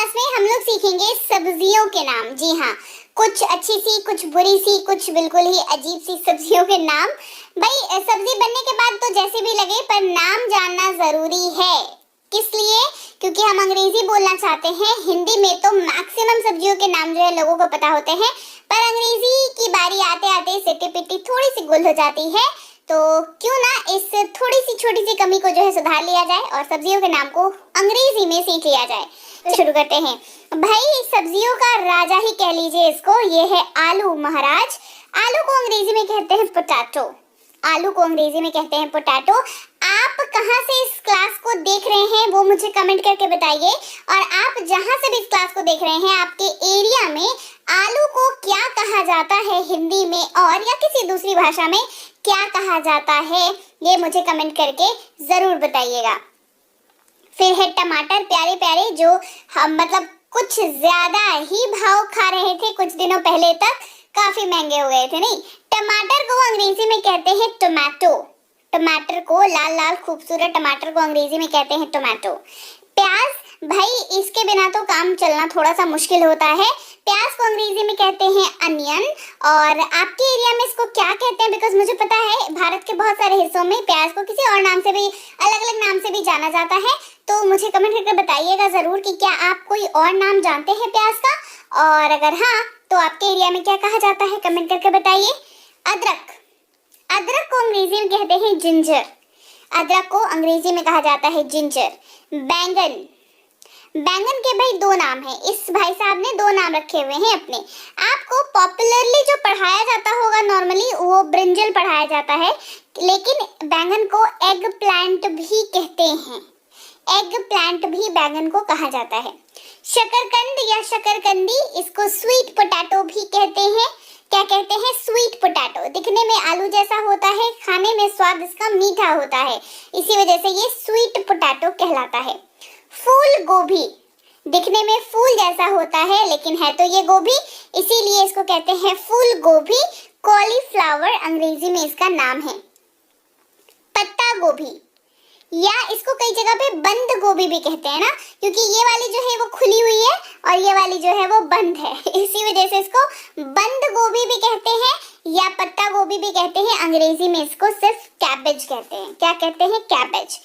Class में हम लोग सीखेंगे सब्जियों के नाम। जी हाँ, कुछ अच्छी सी, कुछ बुरी सी, कुछ बिल्कुल ही अजीब सी सब्जियों के नाम। भाई सब्जी बनने के बाद तो जैसे भी लगे, पर नाम जानना जरूरी है। किस लिए? क्योंकि हम अंग्रेजी बोलना चाहते हैं। हिंदी में तो मैक्सिमम सब्जियों के नाम जो है लोगों को पता होते हैं, पर अंग्रेजी की बारी आते आते सिटी पिटी थोड़ी सी गुल हो जाती है। तो क्यों ना इस थोड़ी सी छोटी सी कमी को जो है सुधार लिया जाए और सब्जियों के नाम को अंग्रेजी में सीख लिया जाए। तो शुरू करते हैं। भाई सब्जियों का राजा ही कह लीजिए इसको, ये है आलू महाराज। आलू को अंग्रेजी में कहते हैं पोटैटो। आलू को अंग्रेजी में कहते हैं पोटैटो। आप कहां से इस क्लास को देख रहे हैं वो मुझे कमेंट करके बताइए। और आप जहां से भी इस क्लास को देख रहे हैं, आपके एरिया में आलू को क्या कहा जाता है हिंदी में, और या किसी दूसरी भाषा में क्या कहा जाता है, ये मुझे कमेंट करके जरूर बताइएगा। फिर है टमाटर, प्यारे प्यारे, जो हम मतलब कुछ ज्यादा ही भाव खा रहे थे कुछ दिनों पहले तक, काफी महंगे हो गए थे। नहीं, टमाटर को अंग्रेजी में कहते हैं टोमेटो। टमाटर को, लाल लाल खूबसूरत टमाटर को अंग्रेजी में कहते हैं टोमेटो। प्याज, भाई इसके बिना तो काम चलना थोड़ा सा मुश्किल होता है। प्याज को अंग्रेजी में कहते हैं अनियन। और आपके एरिया में इसको क्या कहते हैं? बिकॉज मुझे पता है भारत के बहुत सारे हिस्सों में प्याज को किसी और नाम से भी, अलग अलग नाम से भी जाना जाता है। तो मुझे कमेंट करके बताइएगा जरूर कि क्या आप कोई और नाम जानते हैं प्याज का, और अगर हाँ तो आपके एरिया में क्या कहा जाता है, कमेंट करके बताइए। अदरक, अदरक को अंग्रेजी में कहते हैं जिंजर। अदरक को अंग्रेजी में कहा जाता है जिंजर। बैंगन, बैंगन के भाई दो नाम हैं। इस भाई साहब ने दो नाम रखे हुए हैं अपने। आपको पॉपुलरली जो पढ़ाया जाता होगा नॉर्मली, वो ब्रिंजल पढ़ाया जाता है, लेकिन बैंगन को एग प्लांट भी कहते हैं। एग प्लांट भी बैंगन को कहा जाता है। शकरकंद या शकरकंदी, इसको स्वीट पोटैटो भी कहते हैं। क्या कहते हैं? Sweet potato. दिखने में आलू जैसा होता है, खाने में स्वाद इसका मीठा होता है, इसी वजह से ये स्वीट पोटैटो कहलाता है। फूल गोभी, दिखने में फूल जैसा होता है लेकिन है तो ये गोभी, इसीलिए इसको कहते हैं फूल गोभी। कॉलीफ्लावर अंग्रेजी में इसका नाम है। पत्ता गोभी, या इसको कई जगह पे बंद गोभी भी कहते हैं ना, क्योंकि ये वाली जो है वो खुली हुई है और ये वाली जो है वो बंद है, इसी वजह से इसको बंद गोभी भी कहते हैं या पत्ता गोभी भी कहते हैं। अंग्रेजी में इसको सिर्फ कैबेज कहते हैं। क्या कहते हैं? कैबेज।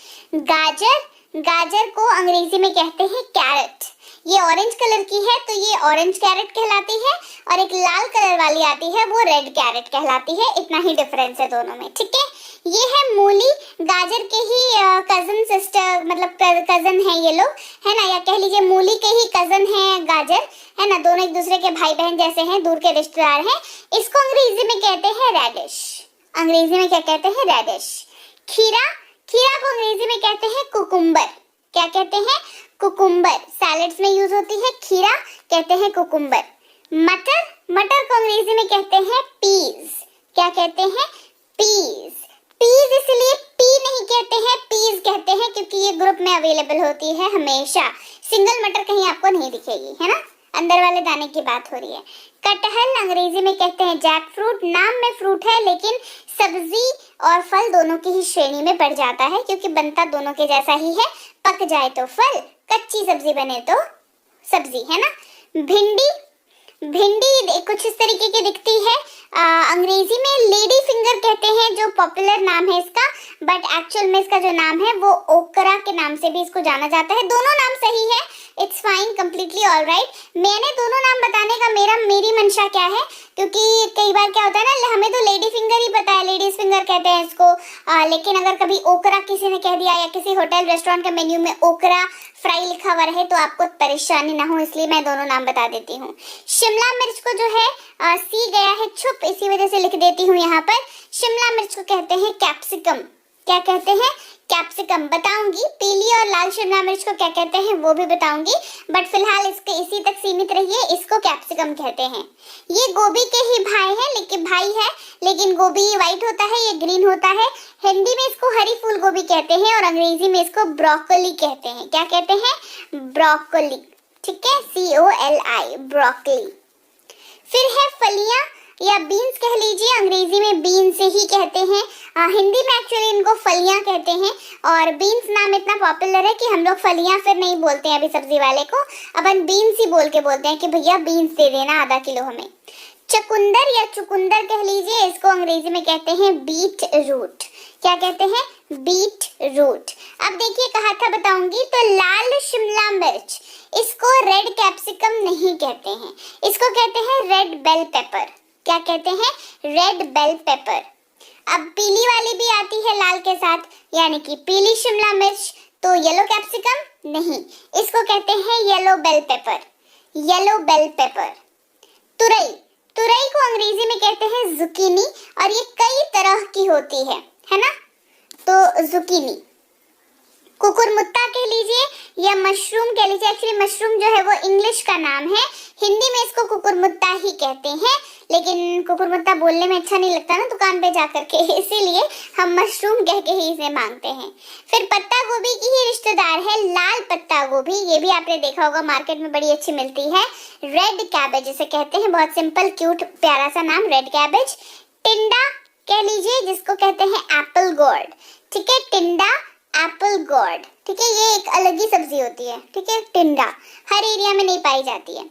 गाजर, गाजर को अंग्रेजी में कहते हैं कैरेट। ये ऑरेंज कलर की है तो ये ऑरेंज कैरेट कहलाती है, और एक लाल कलर वाली आती है वो रेड कैरेट कहलाती है। इतना ही डिफरेंस है दोनों में, ठीक है। ये है मूली, गाजर के ही कजन सिस्टर, मतलब कजन है ये लोग, है ना, या कह लीजिए मूली के ही कजन है गाजर, है ना, दोनों एक दूसरे के भाई बहन जैसे हैं, दूर के रिश्तेदार हैं। इसको अंग्रेजी में कहते हैं रेडिश। अंग्रेजी में क्या कहते हैं? रेडिश। खीरा, खीरा को अंग्रेजी में कहते हैं कुकुम्बर। क्या कहते हैं? कुकुम्बर। सैलेड्स में यूज होती है खीरा, कहते हैं कुकुम्बर। मटर, मटर को अंग्रेजी में कहते हैं पीज। क्या कहते हैं? पीज। पीज इसलिए पी नहीं कहते हैं, पीज कहते हैं, क्योंकि ये ग्रुप में अवेलेबल होती है हमेशा। सिंगल मटर कहीं आपको नहीं दिखेगी, है ना, अंदर वाले दाने की बात हो रही है। कटहल अंग्रेजी में कहते हैं जैक फ्रूट। नाम में फ्रूट है लेकिन सब्जी और फल दोनों की ही श्रेणी में पड़ जाता है, क्योंकि बनता दोनों के जैसा ही है। पक जाए तो फल, कच्ची सब्जी बने तो सब्जी, है ना। भिंडी, भिंडी कुछ इस तरीके की दिखती है। अंग्रेजी में लेडी फिंगर कहते हैं, जो पॉपुलर नाम है इसका, बट एक्चुअल में इसका जो नाम है वो ओकरा के नाम से भी इसको जाना जाता है। दोनों नाम सही है, इट्स फाइन, कम्प्लीटली ऑलराइट। मैंने दोनों नाम बताने का मेरी मंशा क्या है, क्योंकि कई बार क्या होता है ना, हमें तो लेडी फिंगर ही पता है, लेडीज फिंगर कहते हैं इसको, लेकिन अगर कभी ओकरा किसी ने कह दिया या किसी होटल रेस्टोरेंट के मेन्यू में ओकरा फ्राई लिखा हुआ रहे तो आपको परेशानी ना हो, इसलिए मैं दोनों नाम बता देती हूँ। शिमला मिर्च को जो है सी गया है छुप, इसी वजह से लिख देती हूँ यहाँ पर। शिमला मिर्च को कहते हैं कैप्सिकम। क्या कहते हैं? कैप्सिकम। बताऊंगी पीली और लाल शिमला मिर्च को क्या कहते हैं वो भी बताऊंगी, बट फिलहाल इसके इसी तक सीमित रहिए, इसको कैप्सिकम कहते हैं। ये गोभी के ही भाई है, लेकिन गोभी व्हाइट होता है, ये ग्रीन होता है। हिंदी में इसको हरी फूल गोभी कहते हैं और अंग्रेजी में इसको ब्रोकोली कहते हैं। क्या कहते हैं? ब्रोकोली, ठीक है, COLI, ब्रोकोली। फिर है फलियां, या बीन्स कह लीजिए, अंग्रेजी में बीन्स ही कहते हैं। हिंदी में एक्चुअली इनको फलियां कहते हैं, और बीन्स नाम इतना पॉपुलर है कि हम लोग फलियां फिर नहीं बोलते हैं अभी सब्जी वाले को, अपन बीन्स ही बोल के बोलते हैं कि भैया बीन्स दे देना आधा किलो हमें। चुकंदर या चुकंदर कह लीजिए, इसको अंग्रेजी में कहते हैं बीट रूट। क्या कहते हैं? Beetroot. अब देखिए कहा था बताऊंगी, तो लाल शिमला मिर्च, इसको रेड कैप्सिकम नहीं कहते हैं, इसको कहते हैं रेड बेल पेपर। क्या कहते हैं? Red bell pepper. अब पीली वाली भी आती है लाल के साथ, यानी कि पीली शिमला मिर्च, तो येलो कैप्सिकम नहीं, इसको कहते हैं yellow bell pepper. Yellow bell pepper. तुरई, तुरई को अंग्रेजी में कहते हैं जुकीनी, और ये कई तरह की होती है ना, तो जुकीनी। कुकुरमुत्ता कह लीजिए या मशरूम कह लीजिए, एक्चुअली मशरूम जो है वो इंग्लिश का नाम है, हिंदी में इसको कुकुरमुत्ता ही कहते हैं, लेकिन कुकुरमुत्ता बोलने में अच्छा नहीं लगता ना दुकान पे जाकर के, इसीलिए हम मशरूम कह के ही इसे मांगते हैं। फिर पत्ता गोभी की ही रिश्तेदार है लाल पत्ता गोभी, ये भी आपने देखा होगा मार्केट में बड़ी अच्छी मिलती है। रेड कैबेज इसे कहते हैं, बहुत सिंपल क्यूट प्यारा सा नाम, रेड कैबेज। टिंडा कह लीजिए, जिसको कहते हैं एप्पल गोर्ड। ठीक है, टिंडा एप्पल गोर्ड। ठीक है, ये एक अलग ही सब्जी होती है। ठीक है, टिंडा हर एरिया में नहीं पाई जाती है।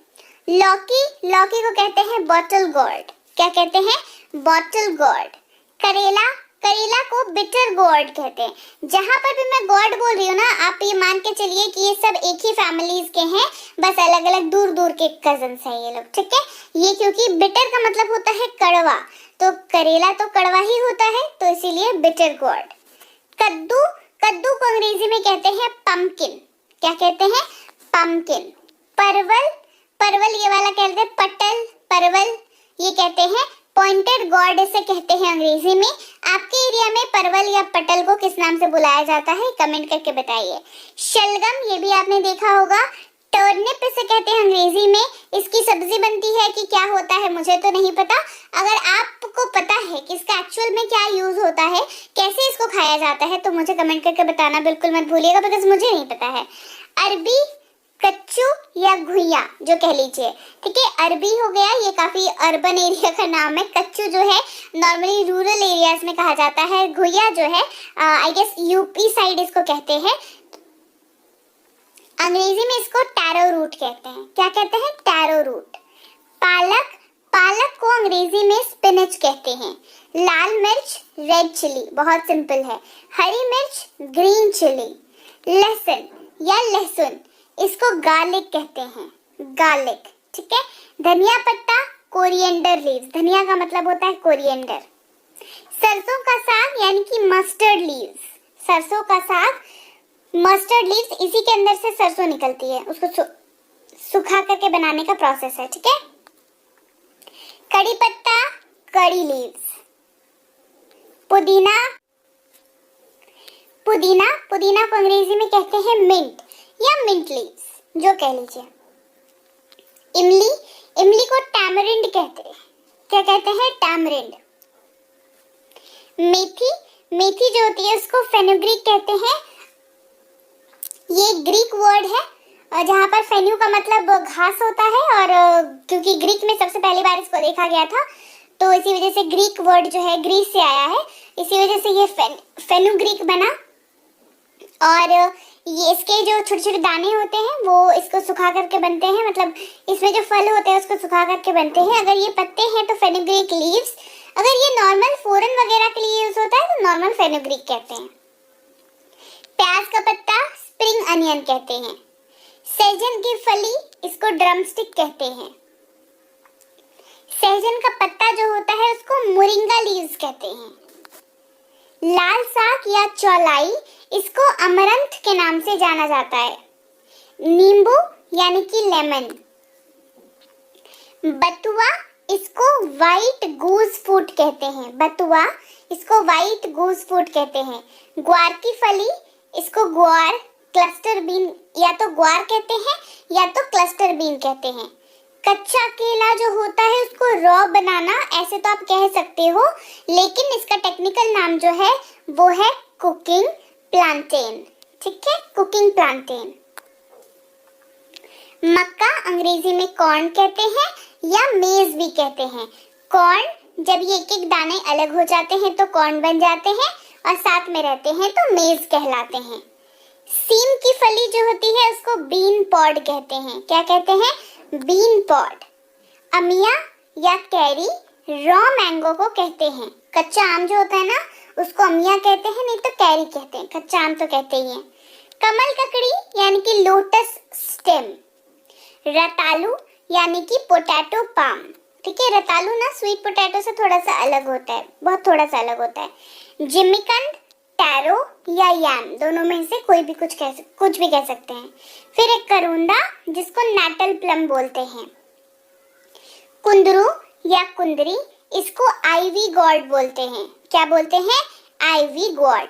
लौकी, लौकी को कहते हैं बॉटल गोर्ड। क्या कहते हैं? Bottle gourd. करेला, करेला को बिटर गोर्ड कहते हैं। जहां पर भी मैं गोर्ड बोल रही हूँ ना, आप ये मान के चलिए कि ये सब एक ही फैमिलीज के हैं, बस अलग अलग दूर दूर के कजन्स हैं ये लोग। ठीक है, ये क्योंकि बिटर का मतलब होता है कड़वा, तो करेला तो कड़वा ही होता है, तो इसीलिए बिटर गोर्ड। कद्दू, कद्दू को अंग्रेजी में कहते हैं पम्पकिन। क्या कहते हैं? पम्पकिन। परवल, परवल ये वाला कहते हैं पटल, परवल ये कहते हैं पॉइंटेड गॉर्ड, इसे कहते हैं अंग्रेजी में। आपके एरिया में परवल या पटल को किस नाम से बुलाया जाता है, कमेंट करके बताइए। शलगम, ये भी आपने देखा होगा, टर्निप इसे कहते हैं अंग्रेजी में। इसकी सब्जी बनती है कि क्या होता है मुझे तो नहीं पता, अगर आपको पता है कि इसका एक्चुअल में क्या यूज होता है, कैसे इसको खाया जाता है, तो मुझे कमेंट करके बताना बिल्कुल मत भूलिएगा, बिकॉज मुझे नहीं पता है। अरबी, कच्चू या घुइया जो कह लीजिए। ठीक है, अरबी हो गया, ये काफी अर्बन एरिया का नाम है। कच्चू जो है नॉर्मली रूरल एरियाज में कहा जाता है। घुइया जो है आई गेस यूपी साइड इसको कहते हैं, अंग्रेजी में इसको टैरो रूट कहते हैं। क्या कहते हैं? Taro root. पालक, पालक को अंग्रेजी में स्पिनच कहते हैं। लाल मिर्च रेड चिली, बहुत सिंपल है। हरी मिर्च ग्रीन चिली। लहसुन या लहसुन, इसको गार्लिक कहते हैं, गार्लिक। ठीक है, धनिया पत्ता कोरिएंडर लीव्स, धनिया का मतलब होता है कोरिएंडर। सरसों का साग यानी कि मस्टर्ड लीव्स, सरसों का साग मस्टर्ड लीव्स, इसी के अंदर से सरसों निकलती है, उसको सुखा करके बनाने का प्रोसेस है। ठीक है, कड़ी पत्ता कड़ी लीव्स। पुदीना, पुदीना, पुदीना को अंग्रेजी में कहते हैं मिंट या मिंट लीव्स जो कह लीजिए। इमली, इमली को टैमरिंड कहते हैं। क्या कहते हैं? टैमरिंड। मेथी, मेथी जो होती है उसको फेनुग्रीक कहते हैं। ये ग्रीक वर्ड है जहाँ पर फेन्यू का मतलब घास होता है, और क्योंकि ग्रीक में सबसे पहली बार इसको देखा गया था, तो इसी वजह से ग्रीक वर्ड जो है ग्रीस से आया है, इसी वजह से ये फेनुग्रीक बना। और ये इसके जो छोटे छोटे दाने होते हैं वो इसको सुखा करके बनते हैं, मतलब इसमें जो फल होते हैं उसको सुखा करके बनते हैं। अगर ये पत्ते हैं तो फेनुग्रीक लीव्स, अगर ये नॉर्मल फोरन वगैरह के लिए यूज होता है तो नॉर्मल फेनुग्रीक कहते हैं। प्याज का पत्ता स्प्रिंग अनियन कहते हैं। सहजन की फली, इसको ड्रमस्टिक कहते हैं। सहजन का पत्ता जो होता है उसको मोरिंगा लीव्स कहते हैं। लाल साग या चौलाई, इसको अमरंथ के नाम से जाना जाता है। नींबू यानी कि लेमन। बथुआ, इसको व्हाइट गूज फूड कहते हैं। बथुआ, इसको व्हाइट गूज फूड कहते हैं। ग्वार की फली, इसको ग्वार क्लस्टर बीन या तो ग्वार कहते हैं या तो क्लस्टर बीन कहते हैं। कच्चा केला जो होता है उसको रॉ बनाना, ऐसे तो आप कह सकते हो, लेकिन इसका टेक्निकल नाम जो है वो है कुकिंग प्लांटेन। ठीक है, कुकिंग प्लांटेन। मक्का अंग्रेजी में कॉर्न कहते हैं या मेज भी कहते हैं। कॉर्न, जब ये एक एक दाने अलग हो जाते हैं तो कॉर्न बन जाते हैं और साथ में रहते हैं तो मेज कहलाते हैं। सीम की फली जो होती है उसको बीन पॉड कहते हैं। क्या कहते हैं? Been pod. अमिया या कैरी रॉ मैंगो को कहते हैं। कच्चा आम जो होता है ना उसको अमिया कहते हैं, नहीं तो कैरी कहते हैं। कच्चा आम तो कहते ही हैं। कमल ककड़ी यानी कि लोटस स्टेम। रतालू यानी कि पोटैटो पाम। ठीक है, रतालू ना स्वीट पोटैटो से थोड़ा सा अलग होता है, बहुत थोड़ा सा अलग होता है। जिमिकंद, टैरो या याम, दोनों में से कोई भी कुछ भी कह सकते हैं। फिर एक करूंदा जिसको नाटल प्लम बोलते हैं। कुंदरू या कुंदरी, इसको आईवी गॉड बोलते हैं। क्या बोलते हैं? Ivy God.